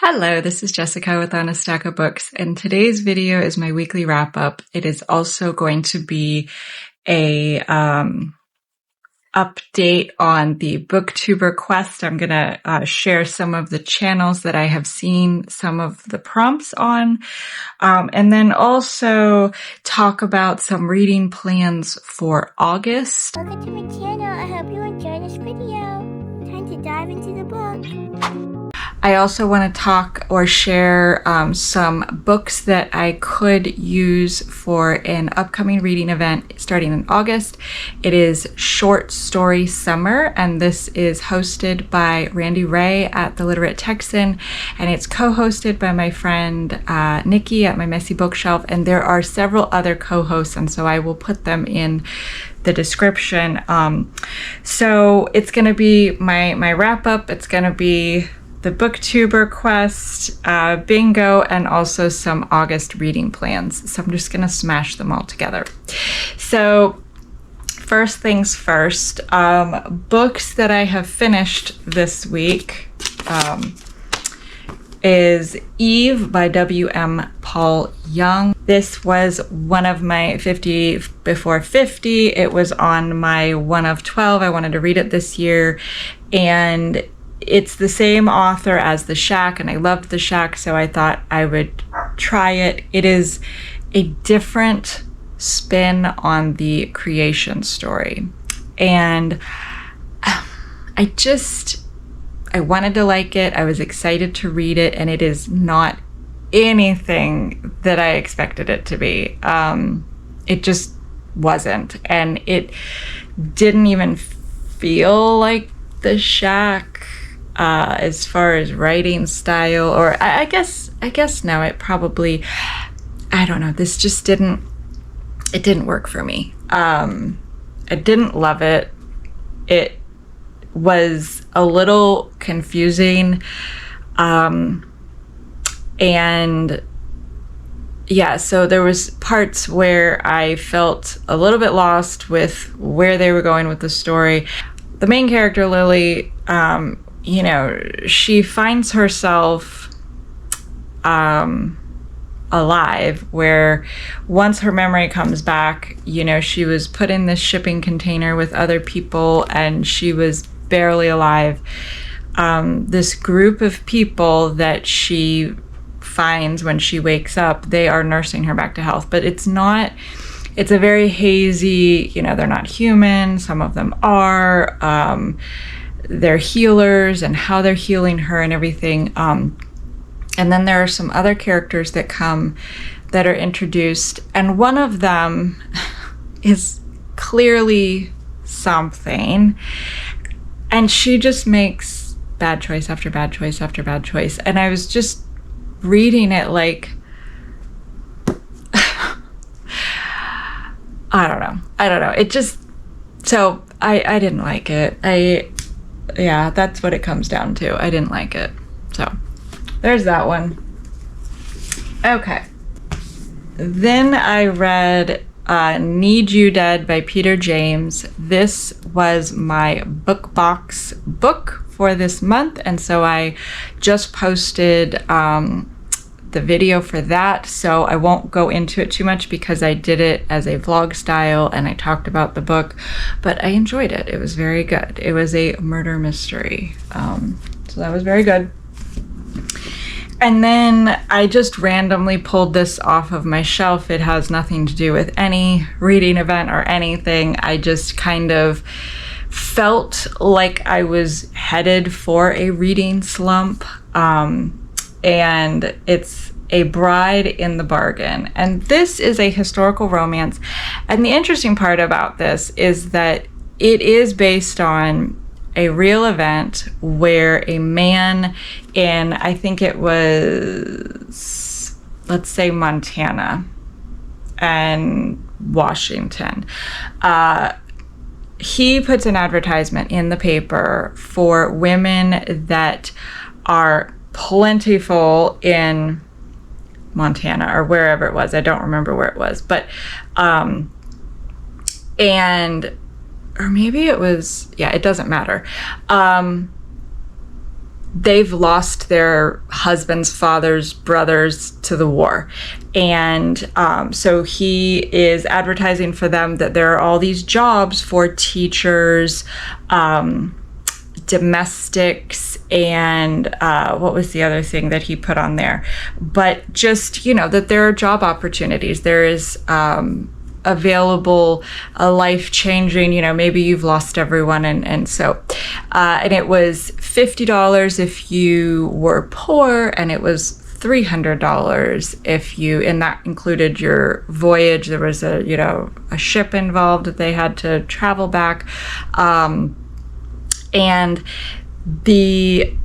Hello, this is Jessica with On a Stack of Books, and today's video is my weekly wrap-up. It is also going to be a update on the booktuber quest. I'm going to share some of the channels that I have seen some of the prompts on, and then also talk about some reading plans for August. Welcome to my channel. I hope you enjoy this video. Time to dive into the book. I also want to talk or share some books that I could use for an upcoming reading event starting in August. It is Short Story Summer, and this is hosted by Brandy at The Literate Texan, and it's co-hosted by my friend Nikki at My Messy Bookshelf, and there are several other co-hosts, and so I will put them in the description. So it's going to be my wrap-up. It's going to be the booktuber quest, bingo, and also some August reading plans. So I'm just gonna smash them all together. So first things first, books that I have finished this week is Eve by W.M. Paul Young. This was one of my 50 before 50. It was on my one of 12. I wanted to read it this year, and it's the same author as The Shack, and I loved The Shack, so I thought I would try it. It is a different spin on the creation story, and I wanted to like it. I was excited to read it, and it is not anything that I expected it to be. It just wasn't, and it didn't even feel like The Shack. As far as writing style, or I guess now it probably, I don't know, this just didn't work for me. I didn't love it. It was a little confusing. And yeah, so there was parts where I felt a little bit lost with where they were going with the story. The main character, Lily, she finds herself alive, where once her memory comes back, she was put in this shipping container with other people and she was barely alive. This group of people that she finds when she wakes up, they are nursing her back to health, but it's a very hazy, they're not human. Some of them are, they're healers and how they're healing her and everything. And then there are some other characters that are introduced, and one of them is clearly something, and she just makes bad choice after bad choice after bad choice. And I was just reading it like, I don't know. It just, so I didn't like it. Yeah, that's what it comes down to. I didn't like it. So there's that one. Okay. Then I read Need You Dead by Peter James. This was my book box book for this month, and so I just posted the video for that, so I won't go into it too much because I did it as a vlog style and I talked about the book, but I enjoyed it. It was very good. It was a murder mystery, so that was very good. And then I just randomly pulled this off of my shelf. It has nothing to do with any reading event or anything. I just kind of felt like I was headed for a reading slump. And it's A Bride in the Bargain. And this is a historical romance. And the interesting part about this is that it is based on a real event where a man in, I think it was, let's say Montana and Washington, he puts an advertisement in the paper for women that are plentiful in Montana or wherever it was. I don't remember where it was, but or maybe it was, yeah, it doesn't matter. they've lost their husbands, fathers, brothers to the war. And so he is advertising for them that there are all these jobs for teachers, domestics, and what was the other thing that he put on there? But just, that there are job opportunities. There is available, a life-changing, maybe you've lost everyone. And it was $50 if you were poor, and it was $300 and that included your voyage. There was a ship involved that they had to travel back. And the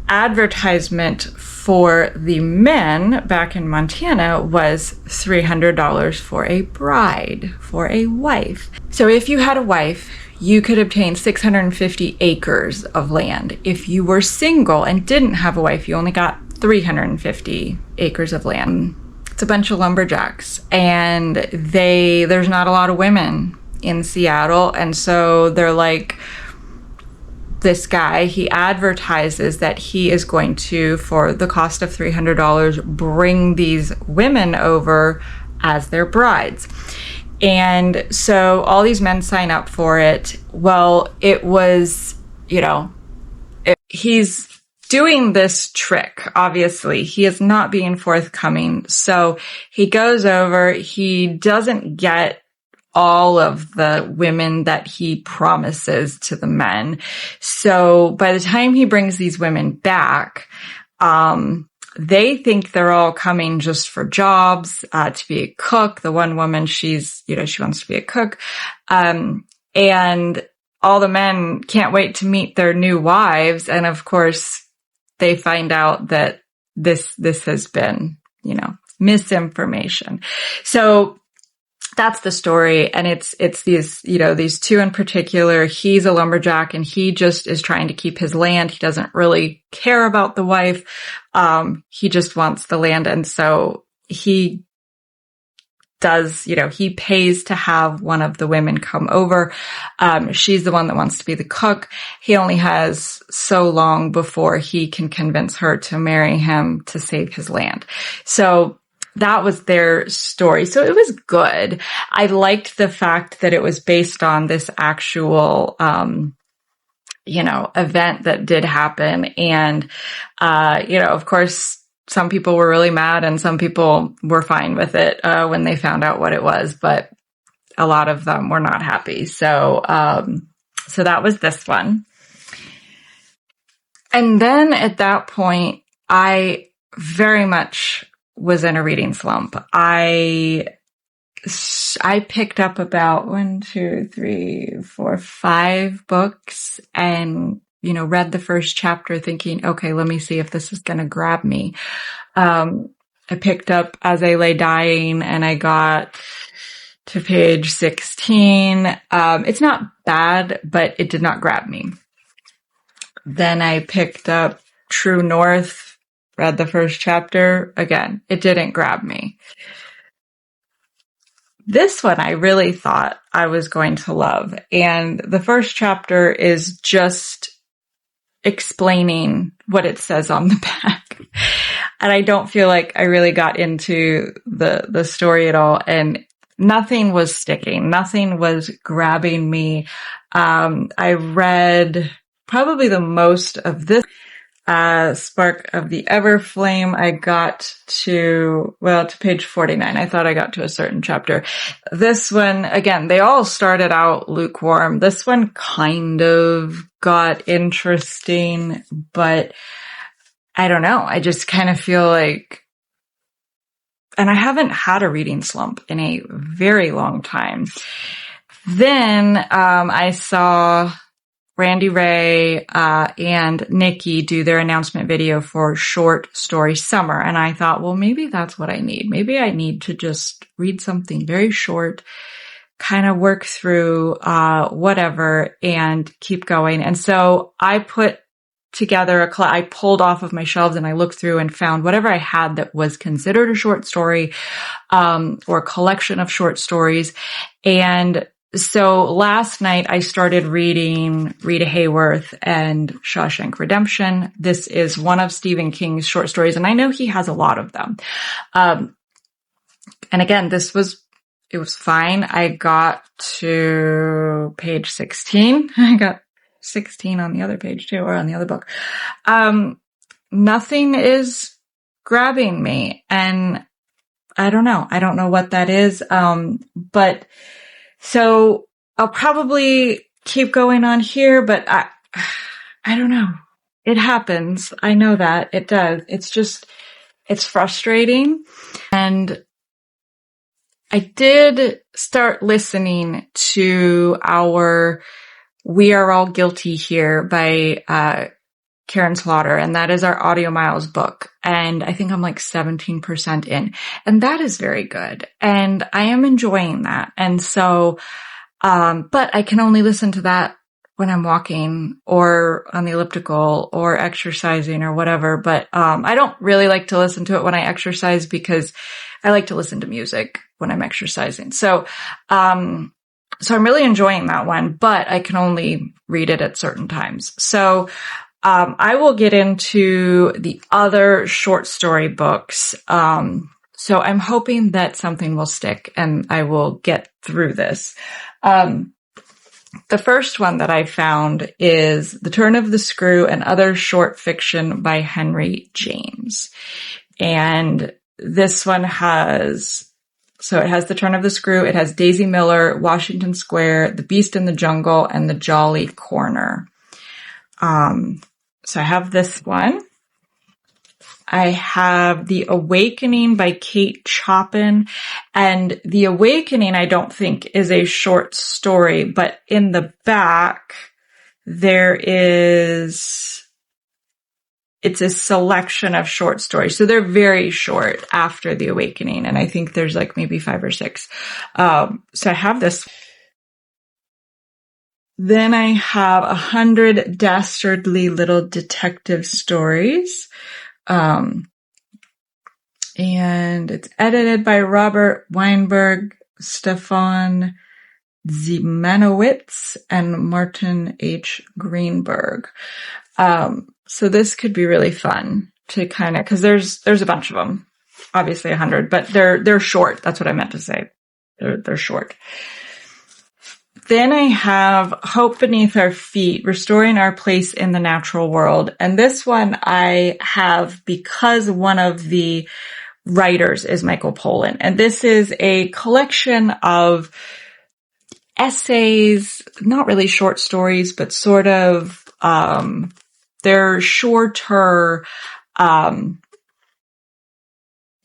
advertisement for the men back in Montana was $300 for a bride, for a wife. So if you had a wife, you could obtain 650 acres of land. If you were single and didn't have a wife, you only got 350 acres of land. It's a bunch of lumberjacks, and there's not a lot of women in Seattle, and so they're like, this guy, he advertises that he is going to, for the cost of $300, bring these women over as their brides. And so all these men sign up for it. Well, it was, he's doing this trick. Obviously, he is not being forthcoming. So he goes over, he doesn't get all of the women that he promises to the men. So by the time he brings these women back, they think they're all coming just for jobs, to be a cook. The one woman, she wants to be a cook. And all the men can't wait to meet their new wives. And of course, they find out that this has been, misinformation. So that's the story. And it's these, these two in particular. He's a lumberjack, and he just is trying to keep his land. He doesn't really care about the wife. He just wants the land. And so he does, he pays to have one of the women come over. She's the one that wants to be the cook. He only has so long before he can convince her to marry him to save his land. So that was their story. So it was good. I liked the fact that it was based on this actual, event that did happen. And, of course, some people were really mad and some people were fine with it, when they found out what it was, but a lot of them were not happy. So that was this one. And then at that point, I very much was in a reading slump. I picked up about 5 books and, read the first chapter thinking, okay, let me see if this is going to grab me. I picked up As I Lay Dying and I got to page 16. It's not bad, but it did not grab me. Then I picked up True North, read the first chapter. Again, it didn't grab me. This one I really thought I was going to love. And the first chapter is just explaining what it says on the back. And I don't feel like I really got into the story at all. And nothing was sticking. Nothing was grabbing me. I read probably the most of this. Spark of the Everflame, I got to page 49. I thought I got to a certain chapter. This one, again, they all started out lukewarm. This one kind of got interesting, but I don't know. I just kind of feel like, and I haven't had a reading slump in a very long time. Then, I saw Brandy Ray, and Nikki do their announcement video for Short Story Summer. And I thought, well, maybe that's what I need. Maybe I need to just read something very short, kind of work through, whatever and keep going. And so I put together I pulled off of my shelves and I looked through and found whatever I had that was considered a short story, or a collection of short stories. And So last night I started reading Rita Hayworth and Shawshank Redemption. This is one of Stephen King's short stories, and I know he has a lot of them. And again, it was fine. I got to page 16. I got 16 on the other page too, or on the other book. Nothing is grabbing me, and I don't know. I don't know what that is. But so I'll probably keep going on here, but I don't know. It happens. I know that it does. It's frustrating. And I did start listening to our We Are All Guilty Here by, Karen Slaughter, and that is our Audio Miles book. And I think I'm like 17% in, and that is very good. And I am enjoying that. And so, but I can only listen to that when I'm walking or on the elliptical or exercising or whatever. But, I don't really like to listen to it when I exercise because I like to listen to music when I'm exercising. So I'm really enjoying that one, but I can only read it at certain times. So, I will get into the other short story books. So I'm hoping that something will stick and I will get through this. The first one that I found is The Turn of the Screw and Other Short Fiction by Henry James. And this one it has The Turn of the Screw. It has Daisy Miller, Washington Square, The Beast in the Jungle, and The Jolly Corner. So I have this one. I have The Awakening by Kate Chopin. And The Awakening, I don't think, is a short story, but in the back, it's a selection of short stories. So they're very short after The Awakening. And I think there's like maybe 5 or 6. So I have this. Then I have 100 Dastardly Little Detective Stories. And it's edited by Robert Weinberg, Stefan Zimanowicz, and Martin H. Greenberg. So this could be really fun to kind of, cause there's a bunch of them, obviously 100, but they're short. That's what I meant to say. They're short. Then I have Hope Beneath Our Feet, Restoring Our Place in the Natural World. And this one I have because one of the writers is Michael Pollan. And this is a collection of essays, not really short stories, but sort of, they're shorter, I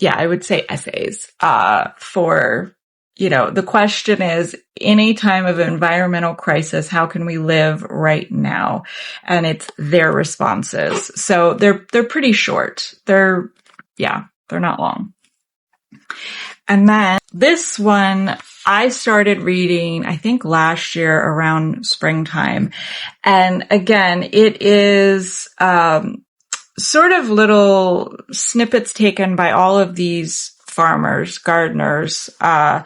would say essays, the question is, in a time of environmental crisis, how can we live right now? And it's their responses. So they're pretty short. They're not long. And then this one I started reading, I think last year around springtime. And again, it is, sort of little snippets taken by all of these farmers, gardeners, and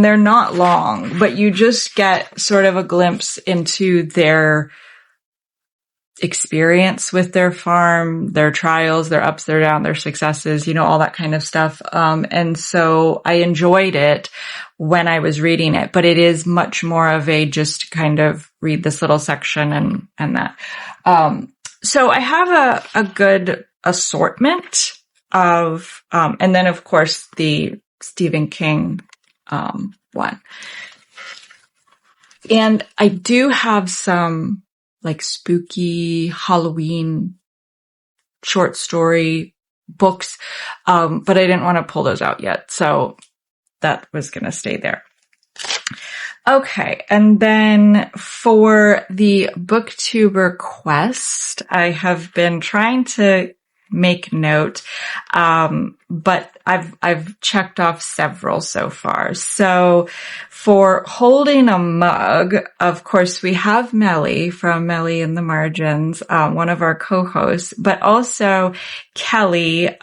they're not long, but you just get sort of a glimpse into their experience with their farm, their trials, their ups, their downs, their successes, all that kind of stuff. And so I enjoyed it when I was reading it, but it is much more of a just kind of read this little section and that. So I have a good assortment of, and then of course the Stephen King, one. And I do have some like spooky Halloween short story books, but I didn't want to pull those out yet. So that was going to stay there. Okay. And then for the booktuber quest, I have been trying to make note, but I've checked off several so far. So for holding a mug, of course, we have Melly from Melly in the Margins, one of our co-hosts, but also Kelly,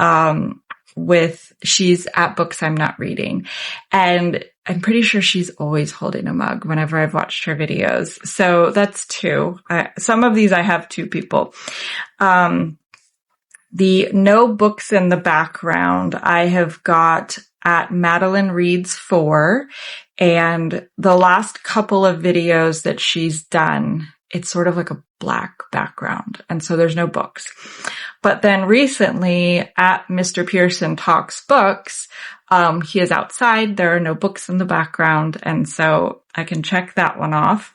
she's at Books I'm Not Reading. And I'm pretty sure she's always holding a mug whenever I've watched her videos. So that's two. Some of these I have two people. The no books in the background I have got at Madeline Reads 4. And the last couple of videos that she's done, it's sort of like a black background. And so there's no books. But then recently at Mr. Pearson Talks Books, he is outside. There are no books in the background. And so I can check that one off.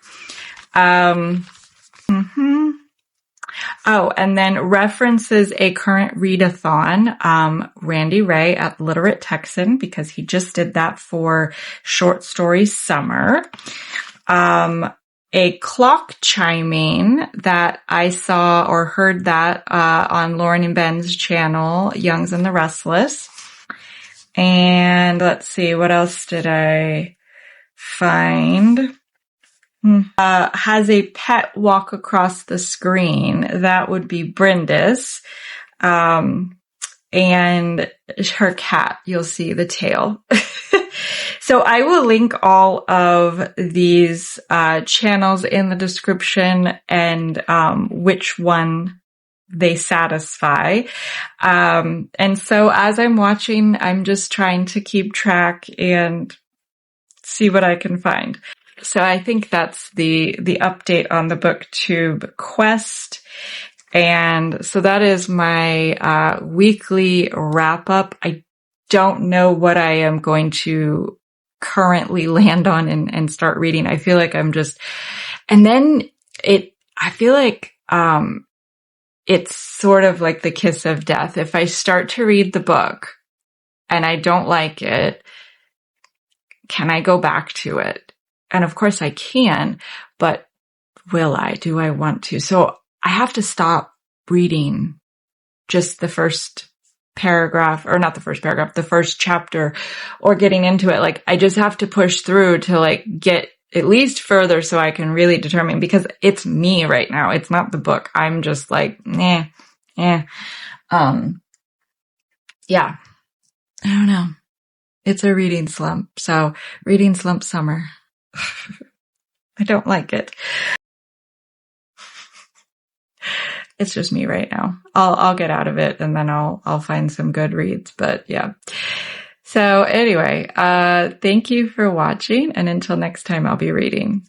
Oh, and then references a current readathon, Randy Ray at Literate Texan, because he just did that for Short Story Summer. A clock chiming that I saw or heard that on Lauren and Ben's channel, Young's and the Restless. And let's see, what else did I find? Has a pet walk across the screen. That would be Brindis. And her cat, you'll see the tail. So I will link all of these channels in the description and which one they satisfy. And so as I'm watching, I'm just trying to keep track and see what I can find. So I think that's the update on the BookTube quest. And so that is my weekly wrap up. I don't know what I am going to currently land on and start reading. I feel like I'm just, and then I feel like it's sort of like the kiss of death. If I start to read the book and I don't like it, can I go back to it? And of course I can, but will I? Do I want to? So I have to stop reading just the first paragraph, or not the first paragraph, the first chapter, or getting into it. Like I just have to push through to like get at least further so I can really determine, because it's me right now. It's not the book. I'm just like, yeah. Yeah. I don't know. It's a reading slump. So reading slump summer. I don't like it. It's just me right now. I'll get out of it and then I'll find some good reads, but yeah. So anyway, thank you for watching, and until next time I'll be reading.